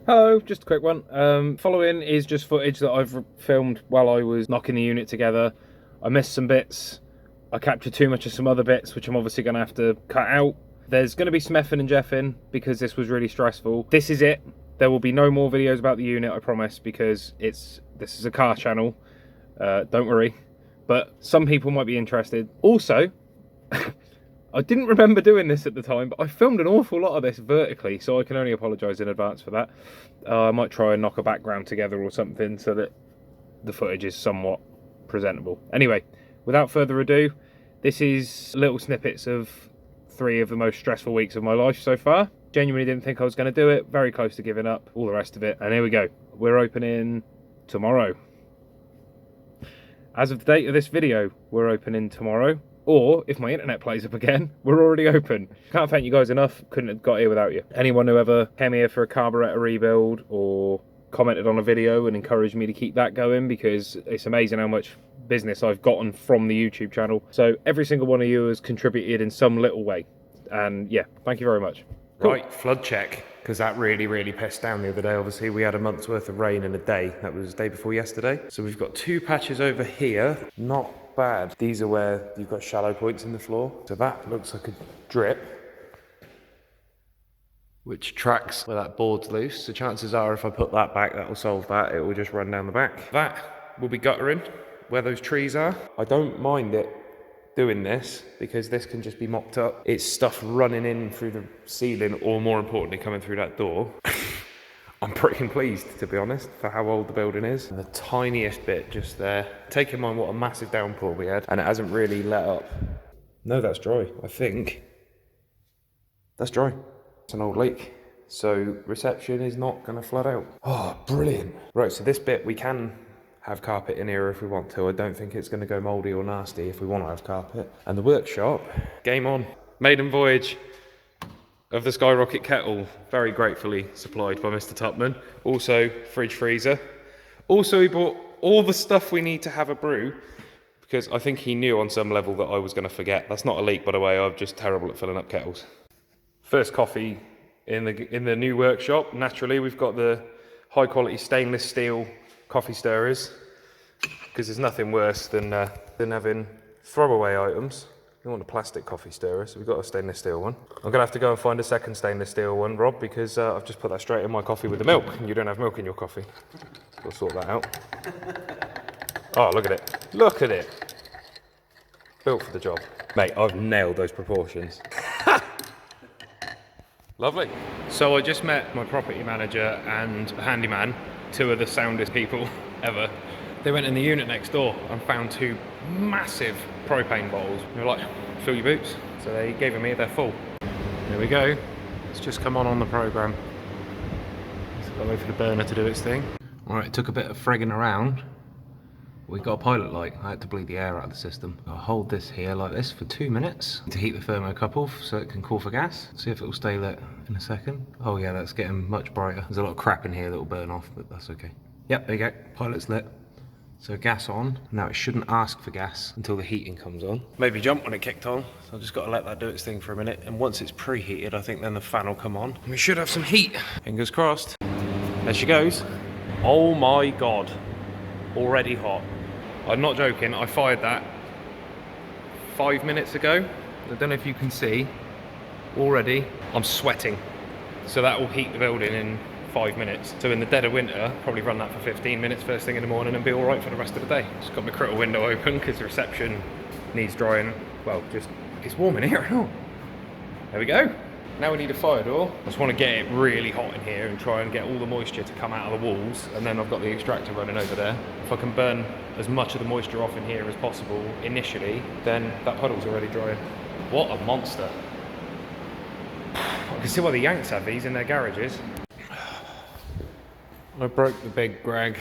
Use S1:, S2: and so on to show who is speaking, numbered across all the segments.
S1: Hello, just a quick one. Following is just footage that I've filmed while I was knocking the unit together. I missed some bits. I captured too much of some other bits, which I'm obviously going to have to cut out. There's going to be some effing and jeffing because this was really stressful. This is it. There will be no more videos about the unit, I promise, because this is a car channel. Don't worry. But some people might be interested. Also, I didn't remember doing this at the time, but I filmed an awful lot of this vertically, so I can only apologise in advance for that. I might try and knock a background together or something so that the footage is somewhat presentable. Anyway, without further ado, this is little snippets of 3 of the most stressful weeks of my life so far. Genuinely didn't think I was going to do it, very close to giving up, all the rest of it, and here we go. We're opening tomorrow. As of the date of this video, we're opening tomorrow. Or, if my internet plays up again, we're already open. Can't thank you guys enough, couldn't have got here without you. Anyone who ever came here for a carburetor rebuild or commented on a video and encouraged me to keep that going, because it's amazing how much business I've gotten from the YouTube channel. So every single one of you has contributed in some little way. And yeah, thank you very much. Cool.
S2: Right, flood check, because that really pissed down the other day. Obviously, we had a month's worth of rain in a day. That was the day before yesterday. So we've got 2 patches over here. Not bad. These are where you've got shallow points in the floor. So that looks like a drip, which tracks where that board's loose. So chances are if I put that back, that will solve that. It will just run down the back. That will be guttering where those trees are. I don't mind it doing this because this can just be mopped up. It's stuff running in through the ceiling, or more importantly, coming through that door. I'm pretty pleased, to be honest, for how old the building is. And the tiniest bit just there. Take in mind what a massive downpour we had, and it hasn't really let up. No, that's dry, I think. That's dry. It's an old leak. So reception is not gonna flood out. Oh, brilliant. Right, so this bit we can have carpet in here if we want to. I don't think it's gonna go mouldy or nasty if we want to have carpet. And the workshop, game on. Maiden voyage of the Skyrocket kettle, very gratefully supplied by Mr. Tupman. Also, fridge freezer. Also, he bought all the stuff we need to have a brew, because I think he knew on some level that I was going to forget. That's not a leak, by the way. I'm just terrible at filling up kettles. First coffee in the new workshop. Naturally, we've got the high quality stainless steel coffee stirrers, because there's nothing worse than having throwaway items. We want a plastic coffee stirrer, so we've got a stainless steel one. I'm gonna have to go and find a second stainless steel one, Rob, because I've just put that straight in my coffee with the milk, and you don't have milk in your coffee. We'll sort that out. Oh, look at it. Look at it. Built for the job. Mate, I've nailed those proportions. Lovely. So I just met my property manager and handyman, 2 of the soundest people ever. They went in the unit next door and found 2 massive propane bottles. They were like, fill your boots. So they gave them me, they're full. There we go. It's just come on the program. Just got to wait for the burner to do its thing. All right, it took a bit of frigging around. We got a pilot light. I had to bleed the air out of the system. I'll hold this here like this for 2 minutes to heat the thermocouple so it can call for gas. See if it will stay lit in a second. Oh yeah, that's getting much brighter. There's a lot of crap in here that will burn off, but that's okay. Yep, there you go. Pilot's lit. So gas on. Now it shouldn't ask for gas until the heating comes on. Maybe jump when it kicked on. So I've just got to let that do its thing for a minute. And once it's preheated, I think then the fan will come on. And we should have some heat. Fingers crossed. There she goes. Oh my God. Already hot. I'm not joking. I fired that 5 minutes ago. I don't know if you can see. Already, I'm sweating. So that will heat the building in 5 minutes. So in the dead of winter, probably run that for 15 minutes first thing in the morning and be all right for the rest of the day. Just got my critter window open because the reception needs drying. Well, just, it's warm in here. Oh. There we go. Now we need a fire door. I just want to get it really hot in here and try and get all the moisture to come out of the walls. And then I've got the extractor running over there. If I can burn as much of the moisture off in here as possible initially, then that puddle's already drying. What a monster. I can see why the Yanks have these in their garages. I broke the big Greg.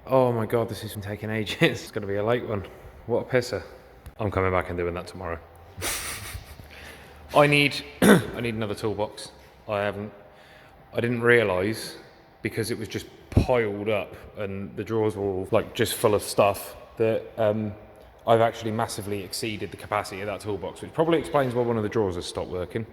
S2: Oh my God, this has been taking ages. It's gonna be a late one. What a pisser. I'm coming back and doing that tomorrow. I need another toolbox. I didn't realise, because it was just piled up and the drawers were all like just full of stuff, that I've actually massively exceeded the capacity of that toolbox, which probably explains why one of the drawers has stopped working.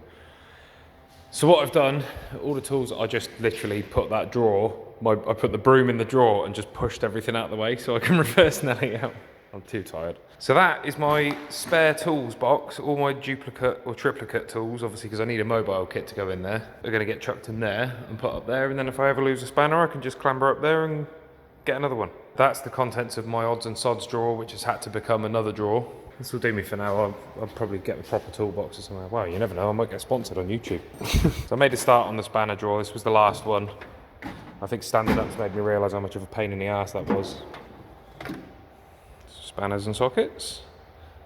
S2: So what I've done, all the tools, I just literally put that drawer, I put the broom in the drawer and just pushed everything out of the way so I can reverse Nelly out. I'm too tired. So that is my spare tools box. All my duplicate or triplicate tools, obviously because I need a mobile kit to go in there, are going to get chucked in there and put up there. And then if I ever lose a spanner, I can just clamber up there and get another one. That's the contents of my odds and sods drawer, which has had to become another drawer. This will do me for now. I'll probably get the proper toolbox or something. Wow, you never know, I might get sponsored on YouTube. So I made a start on the spanner drawer. This was the last one. I think standing up's made me realise how much of a pain in the arse that was. Spanners and sockets.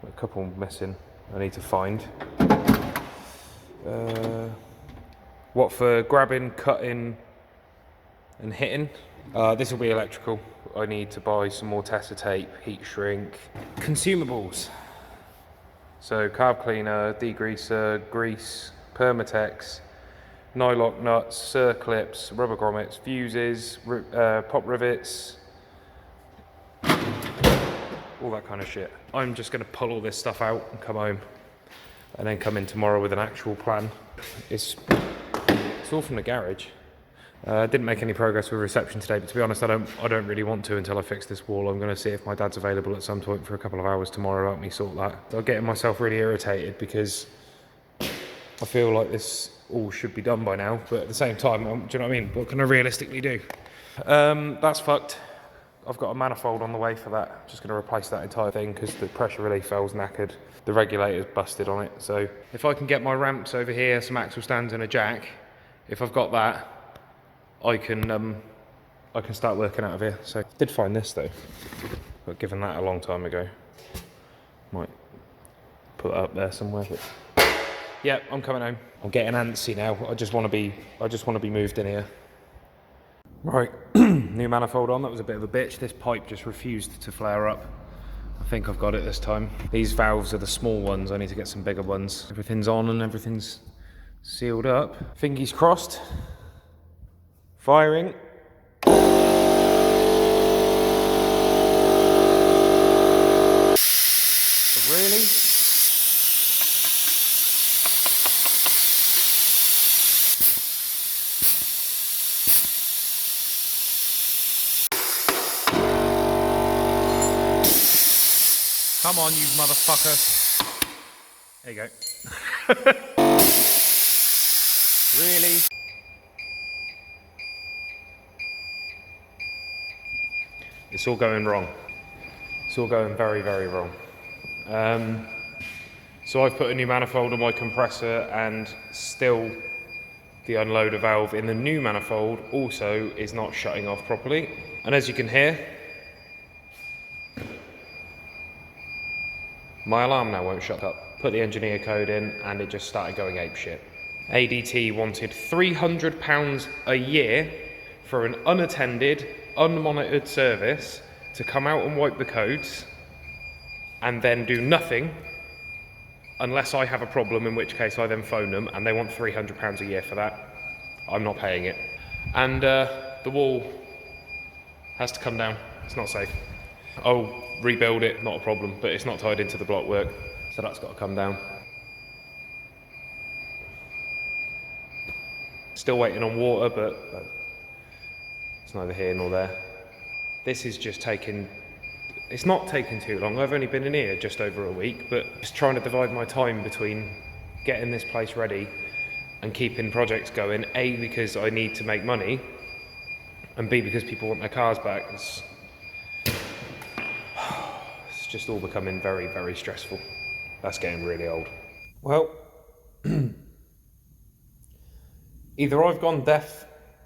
S2: A couple missing I need to find. What for grabbing, cutting and hitting? This will be electrical. I need to buy some more Tessa tape, heat shrink, consumables. So carb cleaner, degreaser, grease, Permatex, nylock nuts, circlips, rubber grommets, fuses, pop rivets, all that kind of shit. I'm just going to pull all this stuff out and come home, and then come in tomorrow with an actual plan. It's all from the garage. Didn't make any progress with reception today, but to be honest, I don't really want to until I fix this wall. I'm going to see if my dad's available at some point for a couple of hours tomorrow to help me sort that. I'm getting myself really irritated because I feel like this all should be done by now, but at the same time, do you know what I mean? What can I realistically do? That's fucked. I've got a manifold on the way for that. Just going to replace that entire thing because the pressure relief valve's knackered. The regulator's busted on it. So if I can get my ramps over here, some axle stands and a jack, if I've got that, I can start working out of here. So I did find this though, but given that a long time ago, might put it up there somewhere. But yeah, I'm coming home. I'm getting antsy now. I just want to be moved in here. Right, new manifold on. That was a bit of a bitch. This pipe just refused to flare up. I think I've got it this time. These valves are the small ones. I need to get some bigger ones. Everything's on and everything's sealed up. Fingers crossed. Firing. Really? Come on, you motherfucker. There you go. Really? It's all going wrong. It's all going very, very wrong. So I've put a new manifold on my compressor, and still the unloader valve in the new manifold also is not shutting off properly. And as you can hear, my alarm now won't shut up. Put the engineer code in and it just started going apeshit. ADT wanted £300 a year for an unattended, unmonitored service to come out and wipe the codes and then do nothing unless I have a problem, in which case I then phone them, and they want £300 a year for that. I'm not paying it. And the wall has to come down. It's not safe. I'll rebuild it, not a problem, but it's not tied into the block work, so that's got to come down. Still waiting on water, but it's neither here nor there. This is just taking, it's not taking too long. I've only been in here just over a week, but just trying to divide my time between getting this place ready and keeping projects going. A, because I need to make money, and B, because people want their cars back. It's just all becoming very, very stressful. That's getting really old. Well, either I've gone deaf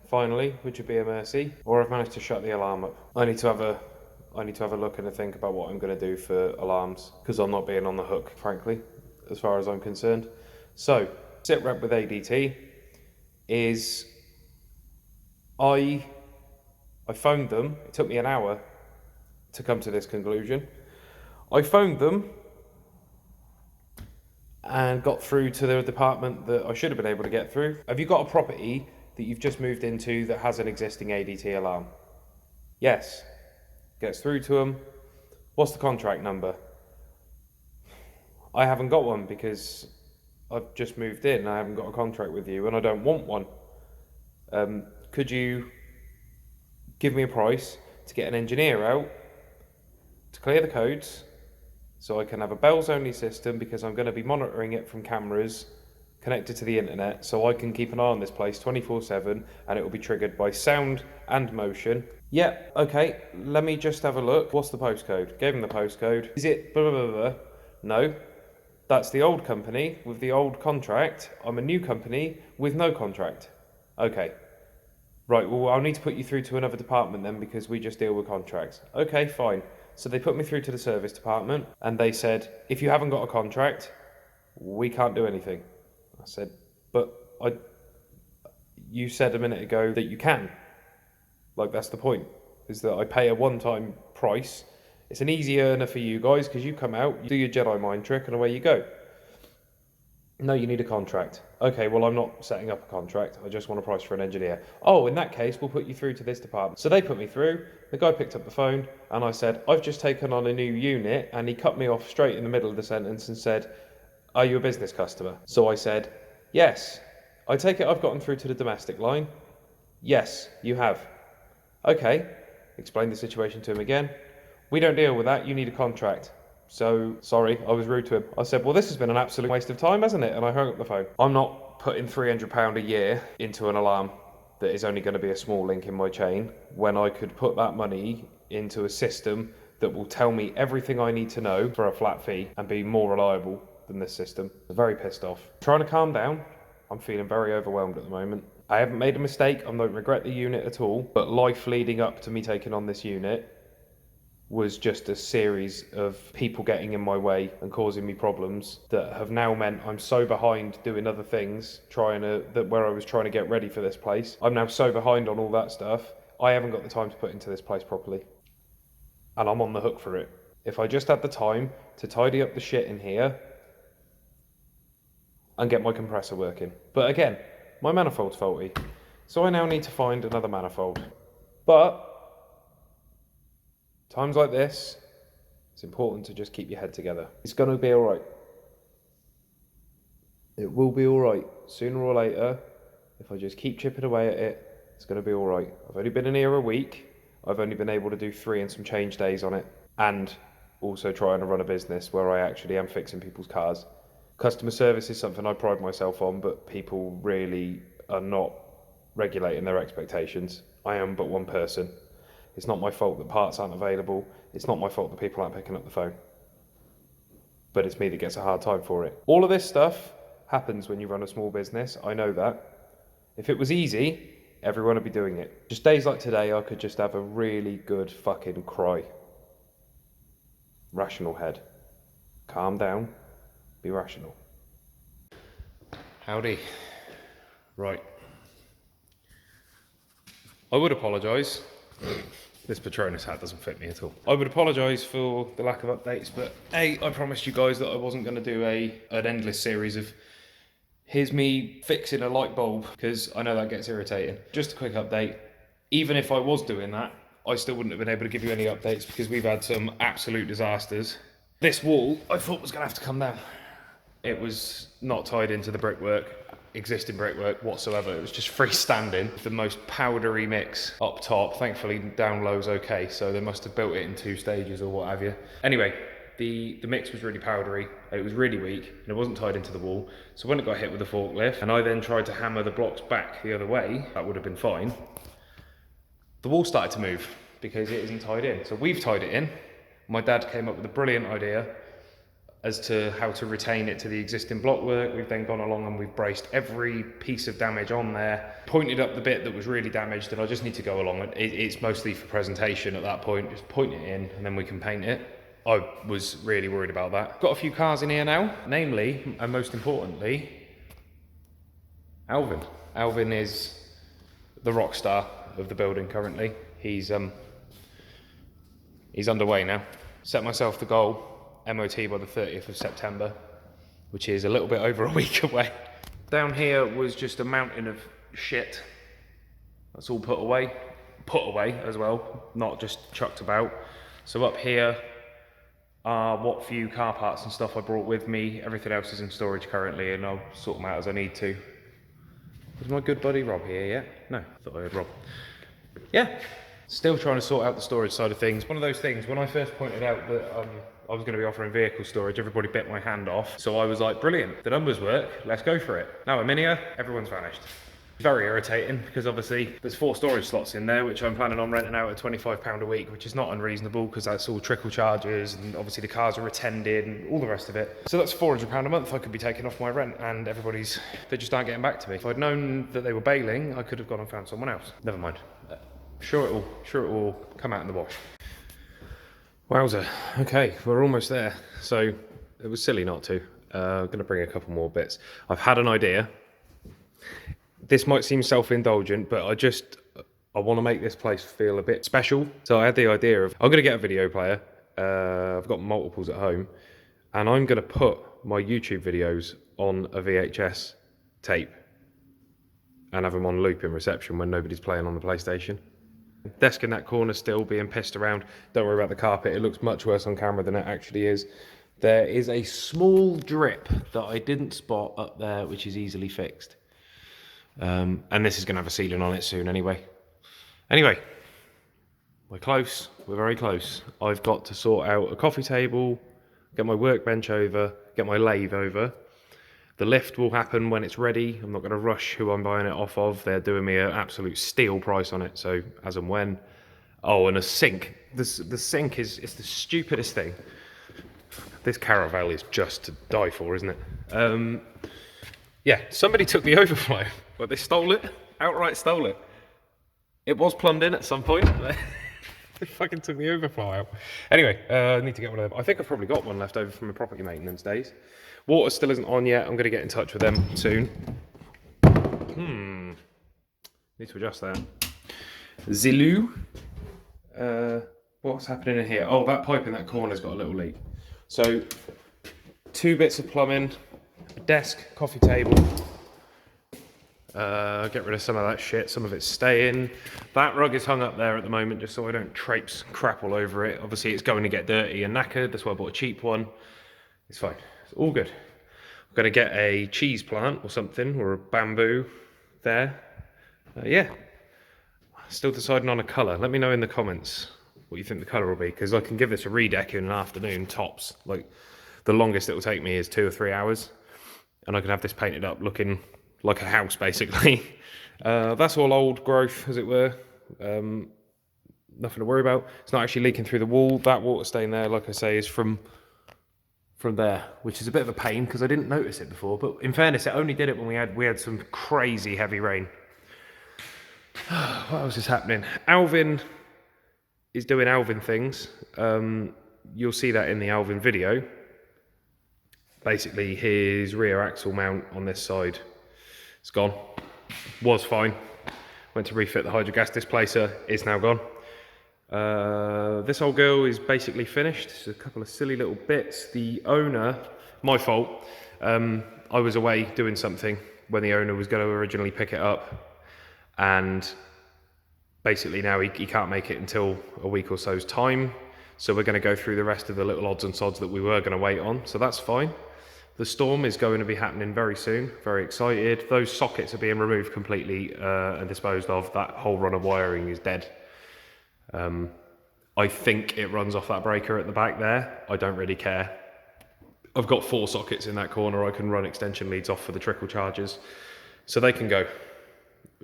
S2: finally, which would be a mercy, or I've managed to shut the alarm up. I need to have a look and a think about what I'm going to do for alarms, because I'm not being on the hook, frankly, as far as I'm concerned. So, sit rep with ADT is I phoned them. It took me an hour to come to this conclusion. I phoned them and got through to the department that I should have been able to get through. Have you got a property that you've just moved into that has an existing ADT alarm? Yes. Gets through to them. What's the contract number? I haven't got one because I've just moved in, I haven't got a contract with you, and I don't want one. Could you give me a price to get an engineer out to clear the codes so I can have a bells only system, because I'm going to be monitoring it from cameras connected to the internet, so I can keep an eye on this place 24/7, and it will be triggered by sound and motion. Yeah, okay, let me just have a look. What's the postcode? Gave him the postcode. Is it blah, blah, blah, blah? No, that's the old company with the old contract. I'm a new company with no contract. Okay. Right, well, I'll need to put you through to another department then, because we just deal with contracts. Okay, fine. So they put me through to the service department, and they said, if you haven't got a contract, we can't do anything. I said, but you said a minute ago that you can. Like, that's the point, is that I pay a one-time price. It's an easy earner for you guys, because you come out, you do your Jedi mind trick, and away you go. No, you need a contract. Okay, well, I'm not setting up a contract. I just want a price for an engineer. Oh, in that case, we'll put you through to this department. So they put me through. The guy picked up the phone, and I said, I've just taken on a new unit. And he cut me off straight in the middle of the sentence and said, are you a business customer? So I said, yes. I take it I've gotten through to the domestic line? Yes, you have. Okay. Explained the situation to him again. We don't deal with that. You need a contract. So, sorry, I was rude to him. I said, well, this has been an absolute waste of time, hasn't it? And I hung up the phone. I'm not putting £300 a year into an alarm that is only going to be a small link in my chain, when I could put that money into a system that will tell me everything I need to know for a flat fee and be more reliable than this system. I'm very pissed off. Trying to calm down. I'm feeling very overwhelmed at the moment. I haven't made a mistake. I don't regret the unit at all. But life leading up to me taking on this unit was just a series of people getting in my way and causing me problems that have now meant I'm so behind doing other things, where I was trying to get ready for this place. I'm now so behind on all that stuff, I haven't got the time to put into this place properly. And I'm on the hook for it. If I just had the time to tidy up the shit in here and get my compressor working. But again, my manifold's faulty, so I now need to find another manifold. But times like this, it's important to just keep your head together. It's going to be all right. It will be all right. Sooner or later, if I just keep chipping away at it, it's going to be all right. I've only been in here a week. I've only been able to do 3 and some change days on it. And also trying to run a business where I actually am fixing people's cars. Customer service is something I pride myself on, but people really are not regulating their expectations. I am but one person. It's not my fault that parts aren't available. It's not my fault that people aren't picking up the phone. But it's me that gets a hard time for it. All of this stuff happens when you run a small business. I know that. If it was easy, everyone would be doing it. Just days like today, I could just have a really good fucking cry. Rational head. Calm down. Be rational.
S1: Howdy. Right. I would apologise. This Patronus hat doesn't fit me at all. I would apologise for the lack of updates, but I promised you guys that I wasn't going to do an endless series of here's me fixing a light bulb, because I know that gets irritating. Just a quick update. Even if I was doing that, I still wouldn't have been able to give you any updates, because we've had some absolute disasters. This wall, I thought was going to have to come down. It was not tied into the existing brickwork whatsoever. It was just freestanding. The most powdery mix up top. Thankfully down low's okay, so they must have built it in 2 stages or what have you. Anyway, the mix was really powdery, it was really weak, and it wasn't tied into the wall. So when it got hit with the forklift, and I then tried to hammer the blocks back the other way, that would have been fine. The wall started to move because it isn't tied in. So we've tied it in. My dad came up with a brilliant idea as to how to retain it to the existing blockwork. We've then gone along and we've braced every piece of damage on there, pointed up the bit that was really damaged, and I just need to go along. It's mostly for presentation at that point, just point it in and then we can paint it. I was really worried about that. Got a few cars in here now, namely, and most importantly, Alvin. Alvin is the rock star of the building currently. He's underway now. Set myself the goal, MOT by the 30th of September, which is a little bit over a week away. Down here was just a mountain of shit. That's all put away as well, not just chucked about. So up here,
S2: are what few car parts and stuff I brought with me. Everything else is in storage currently, and I'll sort them out as I need to. Is my good buddy Rob here yet? No, thought I heard Rob. Yeah, still trying to sort out the storage side of things. One of those things, when I first pointed out that I was going to be offering vehicle storage, everybody bit my hand off. So I was like, brilliant, the numbers work, let's go for it. Now I'm in here, everyone's vanished. Very irritating, because obviously there's 4 storage slots in there, which I'm planning on renting out at £25 a week, which is not unreasonable, because that's all trickle charges, and obviously the cars are attended, and all the rest of it. So that's £400 a month I could be taking off my rent, and they just aren't getting back to me. If I'd known that they were bailing, I could have gone and found someone else. Never mind. Sure it will come out in the wash. Wowza. Okay, we're almost there. So it was silly not to. I'm going to bring a couple more bits. I've had an idea. This might seem self-indulgent, but I want to make this place feel a bit special. So I had the idea of, I'm going to get a video player. I've got multiples at home, and I'm going to put my YouTube videos on a VHS tape and have them on loop in reception when nobody's playing on the PlayStation. Desk in that corner still being pissed around. Don't worry about the carpet, it looks much worse on camera than it actually is. There is a small drip that I didn't spot up there, which is easily fixed. And this is going to have a ceiling on it soon anyway. Anyway, we're close, we're very close. I've got to sort out a coffee table, get my workbench over, get my lathe over. The lift will happen when it's ready. I'm not going to rush who I'm buying it off of. They're doing me an absolute steal price on it, so as and when. Oh, and a sink. The sink is the stupidest thing. This Caravelle is just to die for, isn't it? Yeah, somebody took the overflow, but they stole it, outright stole it. It was plumbed in at some point. They fucking took the overflow out. Anyway, I need to get one of them. I think I've probably got one left over from my property maintenance days. Water still isn't on yet. I'm going to get in touch with them soon. Need to adjust that. Zilu. What's happening in here? Oh, that pipe in that corner's got a little leak. So, 2 bits of plumbing, a desk, coffee table. Get rid of some of that shit, some of it's staying. That rug is hung up there at the moment just so I don't traipse crap all over it. Obviously it's going to get dirty and knackered, that's why I bought a cheap one. It's fine, it's all good. I'm going to get a cheese plant or something, or a bamboo there. Yeah, still deciding on a colour. Let me know in the comments what you think the colour will be, because I can give this a redeck in an afternoon, tops. Like, the longest it will take me is 2 or 3 hours, and I can have this painted up looking like a house, basically. That's all old growth, as it were. Nothing to worry about. It's not actually leaking through the wall. That water stain there, like I say, is from there, which is a bit of a pain because I didn't notice it before. But in fairness, it only did it when we had some crazy heavy rain. What else is happening? Alvin is doing Alvin things. You'll see that in the Alvin video. Basically, his rear axle mount on this side, it's gone. Was fine. Went to refit the hydrogas displacer. It's now gone. This whole girl is basically finished. Just a couple of silly little bits. The owner, my fault. I was away doing something when the owner was going to originally pick it up, and basically now he can't make it until a week or so's time. So we're going to go through the rest of the little odds and sods that we were going to wait on. So that's fine. The storm is going to be happening very soon. Very excited. Those sockets are being removed completely and disposed of. That whole run of wiring is dead. I think it runs off that breaker at the back there. I don't really care. I've got 4 sockets in that corner. I can run extension leads off for the trickle charges. So they can go.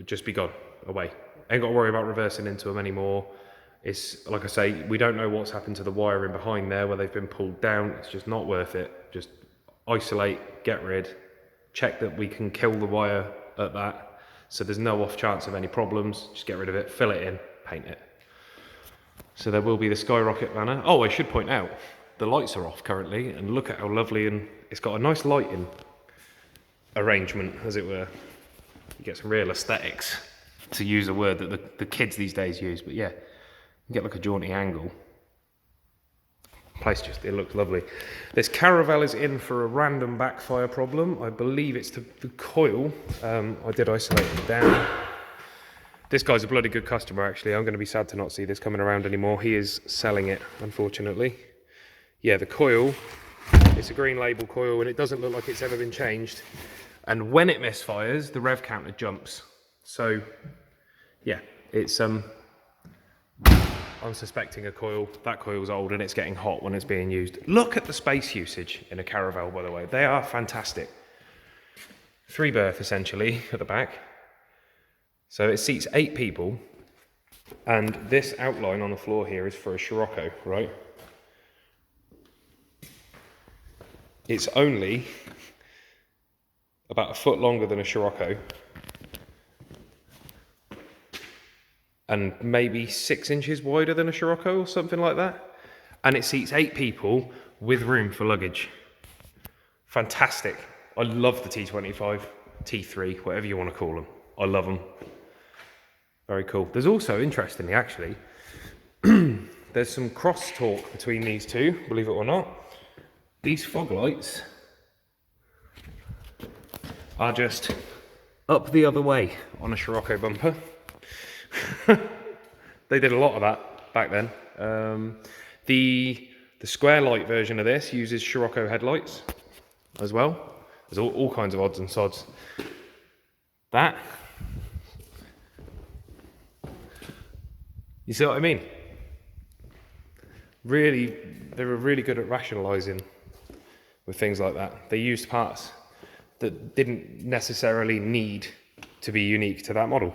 S2: Just be gone. Away. Ain't got to worry about reversing into them anymore. It's, like I say, we don't know what's happened to the wiring behind there where they've been pulled down. It's just not worth it. Just isolate, get rid, check that we can kill the wire at that, so there's no off chance of any problems. Just get rid of it, fill it in, paint it. So there will be the skyrocket banner. Oh, I should point out, the lights are off currently, and look at how lovely, and it's got a nice lighting arrangement, as it were. You get some real aesthetics, to use a word that the kids these days use, but yeah, you get like a jaunty angle. Place just, it looks lovely. This Caravelle is in for a random backfire problem. I believe it's the coil. I did isolate it down. This guy's a bloody good customer, actually. I'm going to be sad to not see this coming around anymore. He is selling it, unfortunately. yeah, the coil, it's a green label coil and it doesn't look like it's ever been changed. And when it misfires, the rev counter jumps. So yeah, it's I'm suspecting a coil. That coil's old and it's getting hot when it's being used. Look at the space usage in a Caravelle, by the way. They are fantastic. 3-berth essentially at the back. So it seats 8 people. And this outline on the floor here is for a Scirocco, right? It's only about a foot longer than a Scirocco. And maybe 6 inches wider than a Scirocco or something like that. And it seats 8 people with room for luggage. Fantastic. I love the T25, T3, whatever you want to call them. I love them. Very cool. There's also, interestingly actually, there's some cross-talk between these two, believe it or not. These fog lights are just up the other way on a Scirocco bumper. They did a lot of that back then. The square light version of this uses Scirocco headlights as well. There's all kinds of odds and sods. That, you see what I mean? Really, they were really good at rationalising with things like that. They used parts that didn't necessarily need to be unique to that model.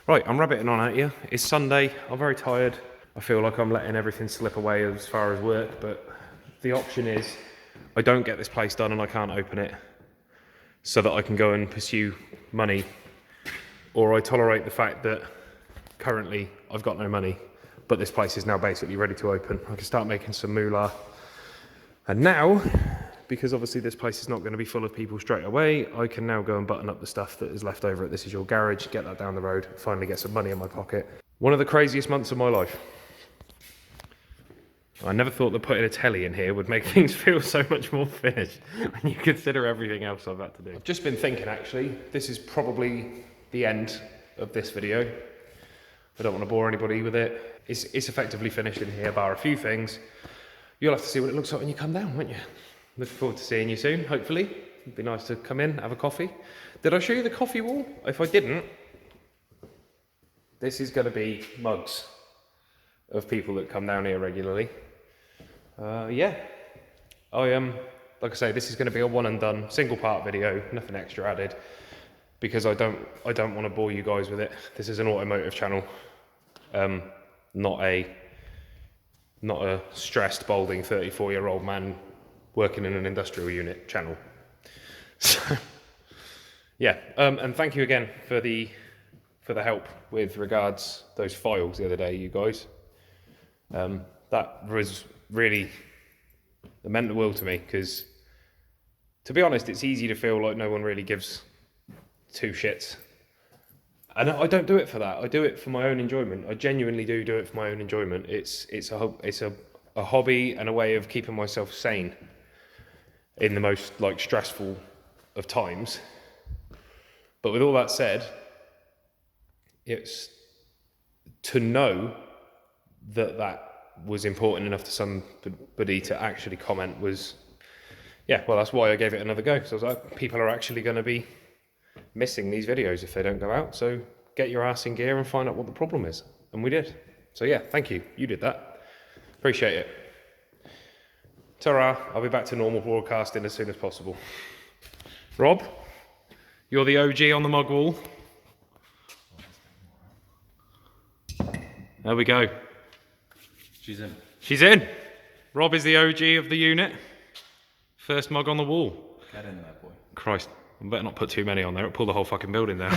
S2: Right, I'm rabbiting on at you. It's Sunday, I'm very tired. I feel like I'm letting everything slip away as far as work, but the option is I don't get this place done and I can't open it so that I can go and pursue money, or I tolerate the fact that currently I've got no money, but this place is now basically ready to open. I can start making some moolah. And now, because obviously this place is not going to be full of people straight away, I can now go and button up the stuff that is left over at This Is Your Garage, get that down the road, finally get some money in my pocket. One of the craziest months of my life. I never thought that putting a telly in here would make things feel so much more finished when you consider everything else I've had to do. I've just been thinking actually, this is probably the end of this video. I don't want to bore anybody with it. It's effectively finished in here, bar a few things. You'll have to see what it looks like when you come down, won't you? Looking forward to seeing you soon, hopefully. It'd be nice to come in, have a coffee. Did I show you the coffee wall? If I didn't, this is going to be mugs of people that come down here regularly. Yeah, like I say, this is going to be a one and done, single part video, nothing extra added, because I don't want to bore you guys with it. This is an automotive channel, not a stressed, balding 34-year-old man working in an industrial unit channel. So, yeah, and thank you again for the help with regards those files the other day, you guys. That was really, it meant the world to me, because to be honest, it's easy to feel like no one really gives two shits. And I don't do it for that. I do it for my own enjoyment. I genuinely do it for my own enjoyment. It's a hobby and a way of keeping myself sane in the most like stressful of times. But with all that said, it's to know that was important enough to somebody to actually comment was, yeah, well, that's why I gave it another go. So I was like, people are actually going to be missing these videos if they don't go out. So get your ass in gear and find out what the problem is. And we did. So yeah, thank you. You did that. Appreciate it. Ta-ra. I'll be back to normal broadcasting as soon as possible. Rob, you're the OG on the mug wall. There we go.
S3: She's in.
S2: She's in. Rob is the OG of the unit. First mug on the wall.
S3: Get in there, boy.
S2: Christ, I better not put too many on there. It'll pull the whole fucking building down.